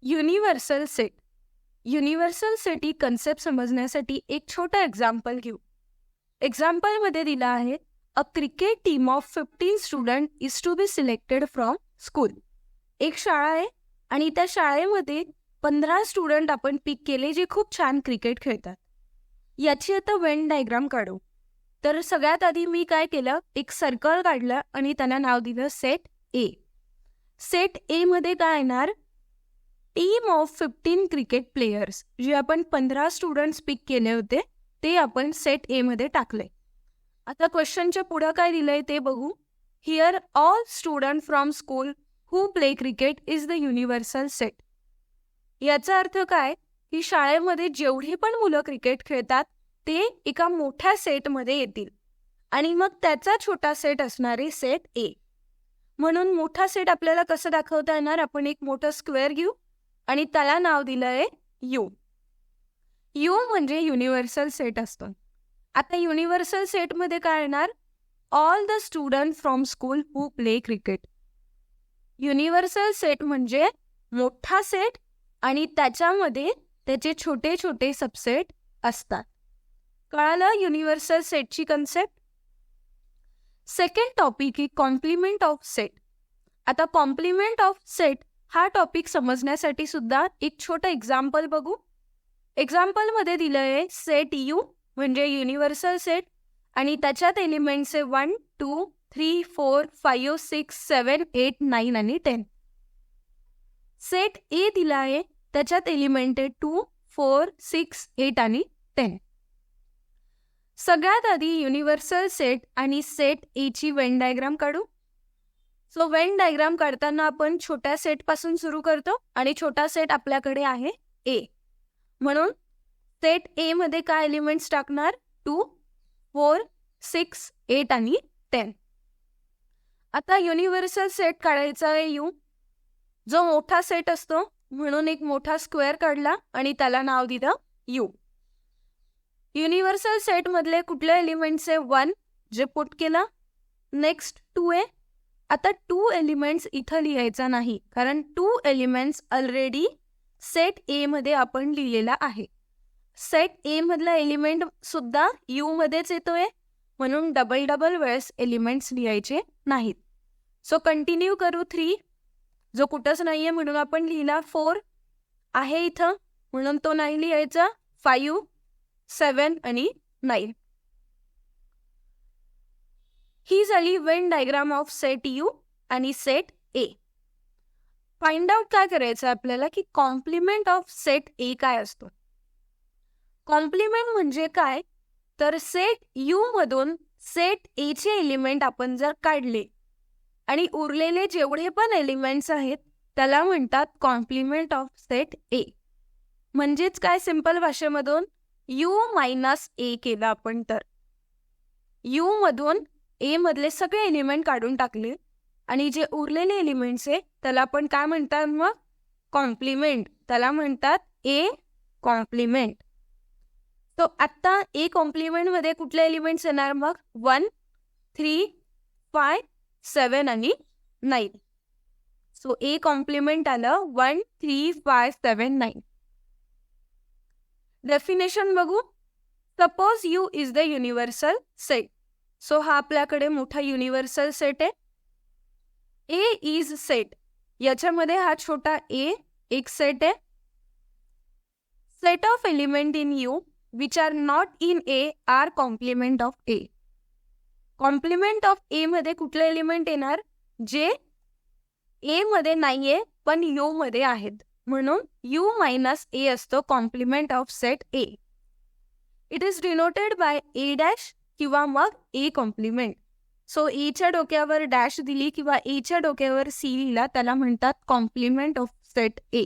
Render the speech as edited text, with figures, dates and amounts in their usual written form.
Universal set. Universal set ही concept समजण्यासाठी एक छोटा एक्झाम्पल घेऊ. एक्झाम्पलमध्ये दिला आहे, a cricket team of 15 student is to be selected from school. एक शाळा आहे आणि त्या शाळेमध्ये 15 स्टुडंट आपण पिक केले जे खूप छान क्रिकेट खेळतात. याची आता वेन डायग्राम काढू. तर सगळ्यात आधी मी काय केलं, एक सर्कल काढलं आणि त्यांना नाव दिलं सेट ए. सेट ए मध्ये काय येणार, टीम ऑफ 15 क्रिकेट प्लेयर्स. जे आपण 15 स्टुडंट्स पिक केले होते ते आपण सेट ए मध्ये टाकले. आता क्वेश्चनच्या पुढं काय दिलंय ते बघू. Here all student from school who play cricket is the universal set. याचा अर्थ काय की शाळेमध्ये जेवढे पण मुलं क्रिकेट खेळतात ते एका मोठ्या सेटमध्ये येतील आणि मग त्याचा छोटा सेट असणारे सेट ए. म्हणून मोठा सेट आपल्याला कसं दाखवता येणार, आपण एक मोठं स्क्वेअर घेऊ आणि त्याला नाव दिलंय यू. यू म्हणजे युनिव्हर्सल सेट असतं. आता युनिव्हर्सल सेटमध्ये काय येणार, all the student from school who play cricket. Universal set म्हणजे मोठा सेट आणि त्याच्यामध्ये त्याचे छोटे छोटे सबसेट असतात. कळालं युनिव्हर्सल सेटची कन्सेप्ट. सेकंड टॉपिक ही कॉम्प्लिमेंट ऑफ सेट. आता कॉम्प्लिमेंट ऑफ सेट हा टॉपिक समजण्यासाठी सुद्धा एक छोटं एक्झाम्पल बघू. एक्झाम्पलमध्ये दिलं आहे सेट यू म्हणजे युनिव्हर्सल सेट आणि त्याच्यात एलिमेंट्स आहे 1, 2, 3, 4, 5, 6, 7, 8, 9 आणि 10. सेट ए दिला आहे, त्याच्यात एलिमेंट आहे 2, 4, 6, 8 आणि 10. सगळ्यात आधी युनिव्हर्सल सेट आणि सेट ए ची वेन डायग्राम काढू. सो वेन डायग्राम काढताना आपण छोट्या सेटपासून सुरू करतो आणि छोटा सेट आपल्याकडे आहे ए. म्हणून सेट ए मध्ये काय एलिमेंट्स टाकणार, 2, 4, 6, 8 आणि 10. आता युनिव्हर्सल सेट काढायचा आहे यू. जो मोठा सेट असतो म्हणून एक मोठा स्क्वेअर काढला आणि त्याला नाव दिलं यू. युनिव्हर्सल सेट मधले कुठले एलिमेंट्स आहे 1 जे पुट केलं, नेक्स्ट 2 आहे. आता 2 एलिमेंट्स इथं लिहायचा नाही कारण 2 एलिमेंट्स ऑलरेडी सेट ए मध्ये आपण लिहिलेला आहे. सेट ए मधला एलिमेंट सुद्धा यू मध्येच येतोय म्हणून डबल वेळेस एलिमेंट्स लिहायचे नाहीत. सो कंटिन्यू करू. 3 जो कुठंच नाहीये म्हणून आपण लिहिला, 4 आहे इथं म्हणून तो नाही लिहायचा, 5, 7 आणि 9. ही झाली Venn diagram of set you आणि सेट ए. फाइंड आउट काय करायचं आपल्याला की कॉम्प्लिमेंट ऑफ सेट ए काय असतो. कॉम्प्लिमेंट म्हणजे काय तर सेट यू मधून सेट ए चे एलिमेंट आपण जर काढले आणि उरलेले जेवढे पण एलिमेंट्स आहेत त्याला म्हणतात कॉम्प्लिमेंट ऑफ सेट ए. म्हणजेच काय, सिंपल भाषेमधून यू मायनस ए केलं आपण, तर यू मधून ए मधले सगळे एलिमेंट काढून टाकले आणि जे उरलेले एलिमेंट्स आहे त्याला आपण काय म्हणतात मग, कॉम्प्लिमेंट. त्याला म्हणतात ए कॉम्प्लिमेंट. तो आत्ता ए कॉम्प्लिमेंट मध्ये कुठले एलिमेंट्स येणार मग, 1, 3, 5, 7 आणि 9. सो ए कॉम्प्लिमेंट आलं 1, 3, 5, 7, 9. डेफिनेशन बघू. Suppose you is the universal set. So हा आपल्याकडे मोठा युनिव्हर्सल सेट आहे. ए इज सेट, याच्यामध्ये हा छोटा ए एक सेट आहे. Set of element in U which are not in A are complement of A. Complement of A मध्ये कुठले एलिमेंट येणार, जे ए मध्ये नाहीये पण यू मध्ये आहेत म्हणून यू मायनस ए असतो complement of set A. It is denoted by A dash किंवा मग ए कॉम्प्लिमेंट. सो एच्या डोक्यावर डॅश दिली किंवा एच्या डोक्यावर सी लिहिला त्याला म्हणतात कॉम्प्लिमेंट ऑफ सेट ए.